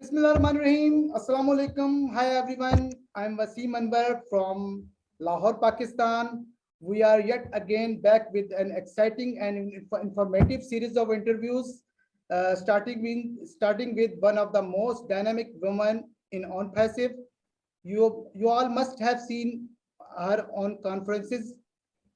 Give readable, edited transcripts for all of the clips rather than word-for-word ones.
Bismillahirrahmanirrahim. Assalamu alaikum. Hi everyone. I'm Wasim from Lahore, Pakistan. We are yet again back with an exciting and informative series of interviews, starting with one of the most dynamic women in ONPASSIVE. You all must have seen her on conferences,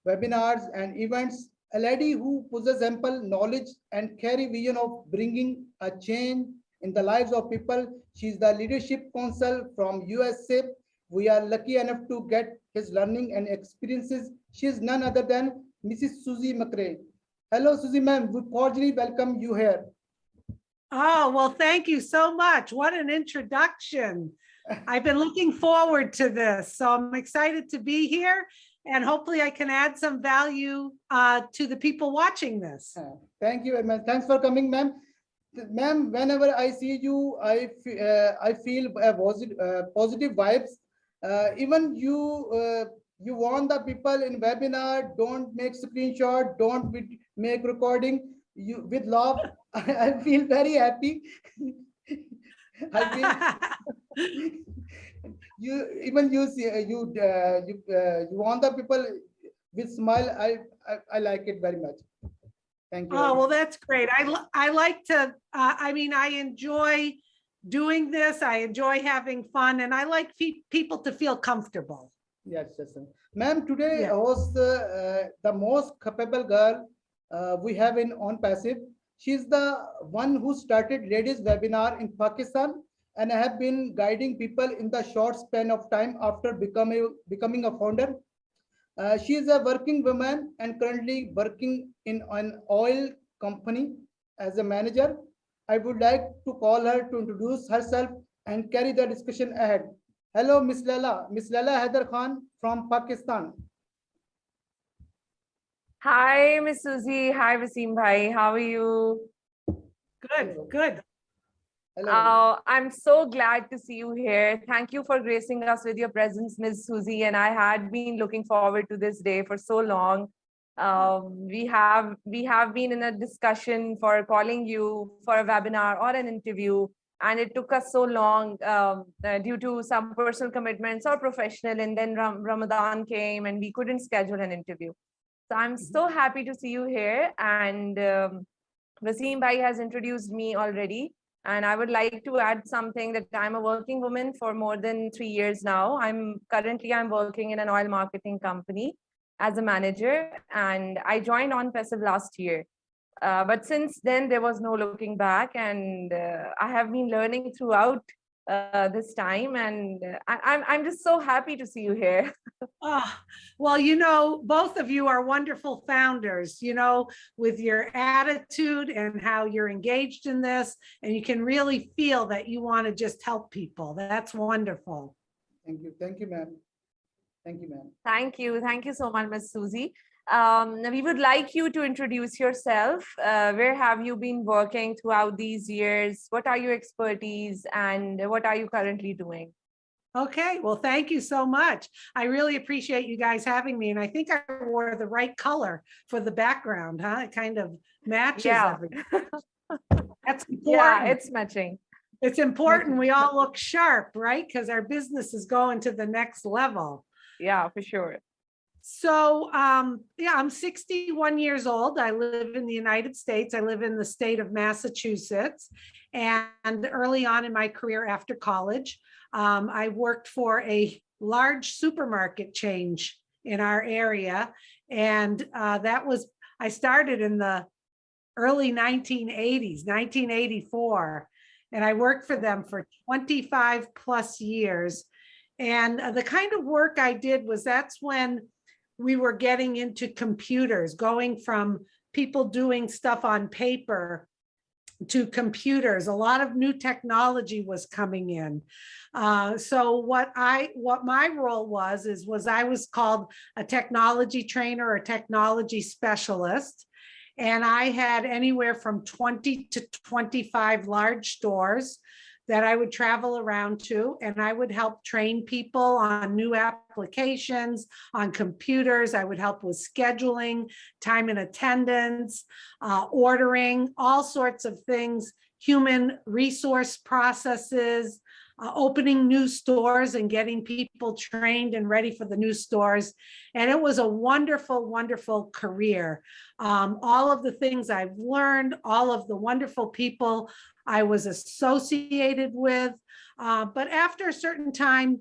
webinars, and events. A lady who possesses ample knowledge and carry vision of bringing a change in the lives of people. She is the leadership council from USA. We are lucky enough to get his learning and experiences. She is none other than Mrs. Susie McCrea. Hello, Susie ma'am. We cordially welcome you here. Oh, well, thank you so much. What an introduction. I've been looking forward to this, so I'm excited to be here, and hopefully I can add some value to the people watching this. Thank you very much. Thanks for coming, ma'am. Ma'am, whenever I see you, I feel positive vibes. Even you want the people in webinar, don't make screenshot, don't make recording. You with love, I feel very happy. I feel you see you want the people with smile. I like it very much. Thank you. Oh, well, that's great. I like to, I mean, I enjoy doing this. I enjoy having fun, and I like people to feel comfortable. Yes, yes, ma'am. Today was the most capable girl we have in ONPASSIVE. She's the one who started ladies webinar in Pakistan, and I have been guiding people in the short span of time after becoming a founder. She is a working woman and currently working in an oil company as a manager. I would like to call her to introduce herself and carry the discussion ahead. Hello, Miss Lala. Miss Lala Haider Khan from Pakistan. Hi, Miss Susie. Hi, Wasim bhai. How are you? Good, good. Hello. I'm so glad to see you here. Thank you for gracing us with your presence, Ms. Susie. And I had been looking forward to this day for so long. We have been in a discussion for calling you for a webinar or an interview, and it took us so long due to some personal commitments or professional. And then Ramadan came, and we couldn't schedule an interview. So I'm so happy to see you here. And Wasim bhai has introduced me already. And I would like to add something that I'm a working woman for more than 3 years now. I'm working in an oil marketing company as a manager, and I joined ONPASSIVE last year. But since then, there was no looking back, and I have been learning throughout this time, and I'm just so happy to see you here. Well, you know, both of you are wonderful founders, you know, with your attitude and how you're engaged in this, and you can really feel that you want to just help people. That's wonderful. Thank you, ma'am. Thank you, ma'am. Thank you so much, Ms. Susie. We would like you to introduce yourself. Where have you been working throughout these years? What are your expertise, and what are you currently doing? Okay, well, thank you so much. I really appreciate you guys having me. And I think I wore the right color for the background, huh? It kind of matches everything. That's important. Yeah, it's matching. It's important we all look sharp, right? Because our business is going to the next level. Yeah, for sure. So, yeah, I'm 61 years old. I live in the United States. I live in the state of Massachusetts. And early on in my career after college, I worked for a large supermarket chain in our area. And I started in the early 1980s, 1984. And I worked for them for 25 plus years. And the kind of work I did was that's when we were getting into computers, going from people doing stuff on paper to computers. A lot of new technology was coming in. So what my role was I was called a technology trainer or technology specialist. And I had anywhere from 20 to 25 large stores that I would travel around to, and I would help train people on new applications, on computers. I would help with scheduling, time and attendance, ordering, all sorts of things human resource processes, opening new stores and getting people trained and ready for the new stores. And it was a wonderful, wonderful career. All of the things I've learned, all of the wonderful people I was associated with. But after a certain time,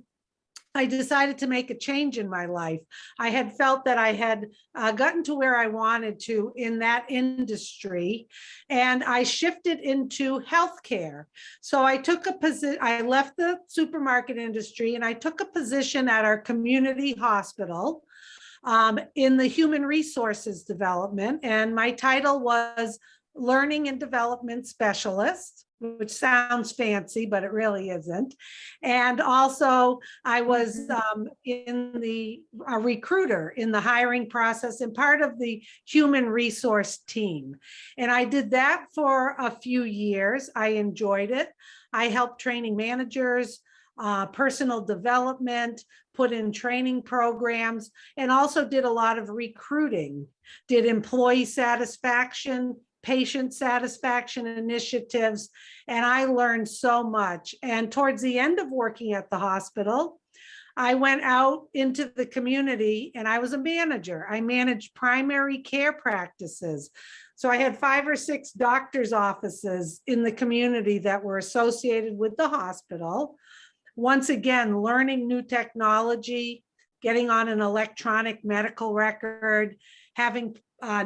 I decided to make a change in my life. I had felt that I had gotten to where I wanted to in that industry, and I shifted into healthcare. So I took a position, I left the supermarket industry and I took a position at our community hospital in the human resources development. And my title was Learning and Development Specialist, which sounds fancy, but it really isn't. And also I was in the recruiter in the hiring process and part of the human resource team. And I did that for a few years. I enjoyed it. I helped training managers, personal development, put in training programs, and also did a lot of recruiting, did employee satisfaction, patient satisfaction initiatives, and I learned so much. And towards the end of working at the hospital, I went out into the community and I was a manager. I managed primary care practices. So I had 5 or 6 doctors' offices in the community that were associated with the hospital. Once again, learning new technology, getting on an electronic medical record, having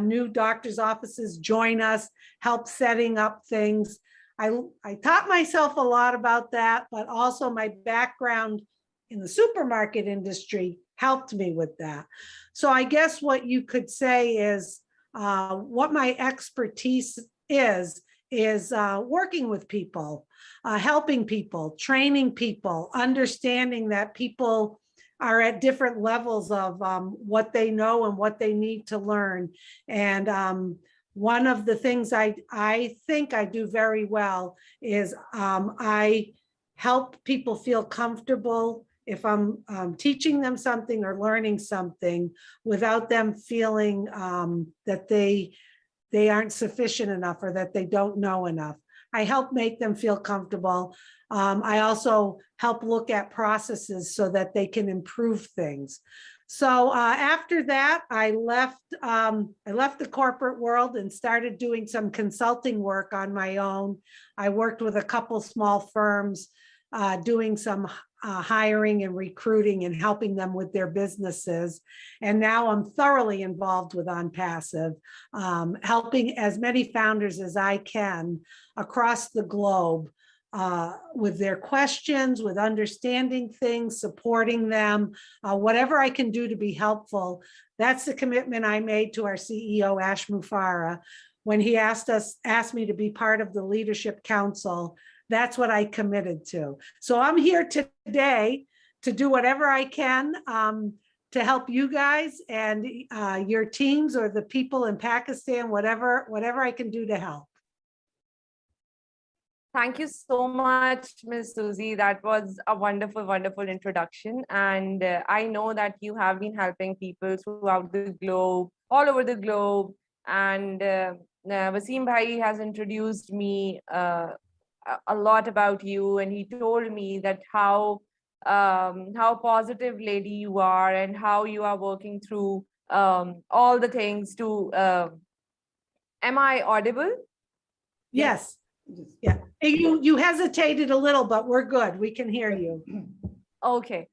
new doctors' offices join us, help setting up things. I taught myself a lot about that, but also my background in the supermarket industry helped me with that. So I guess what you could say is what my expertise is working with people, helping people, training people, understanding that people are at different levels of what they know and what they need to learn. And one of the things I think I do very well is I help people feel comfortable if I'm teaching them something or learning something without them feeling that they aren't sufficient enough or that they don't know enough. I help make them feel comfortable. I also help look at processes so that they can improve things. So after that, I left the corporate world and started doing some consulting work on my own. I worked with a couple small firms doing some hiring and recruiting and helping them with their businesses. And now I'm thoroughly involved with ONPASSIVE, helping as many founders as I can across the globe with their questions, with understanding things, supporting them, whatever I can do to be helpful. That's the commitment I made to our CEO, Ash Mufareh, when he asked me to be part of the Leadership Council. That's what I committed to. So I'm here today to do whatever I can to help you guys and your teams or the people in Pakistan, whatever I can do to help. Thank you so much, Ms. Susie. That was a wonderful, wonderful introduction. And I know that you have been helping people throughout the globe, all over the globe. And Wasim Bhai has introduced me a lot about you, and he told me that how positive lady you are and how you are working through all the things to am I audible? Yes. Yeah. You hesitated a little, but we're good. We can hear you. Okay.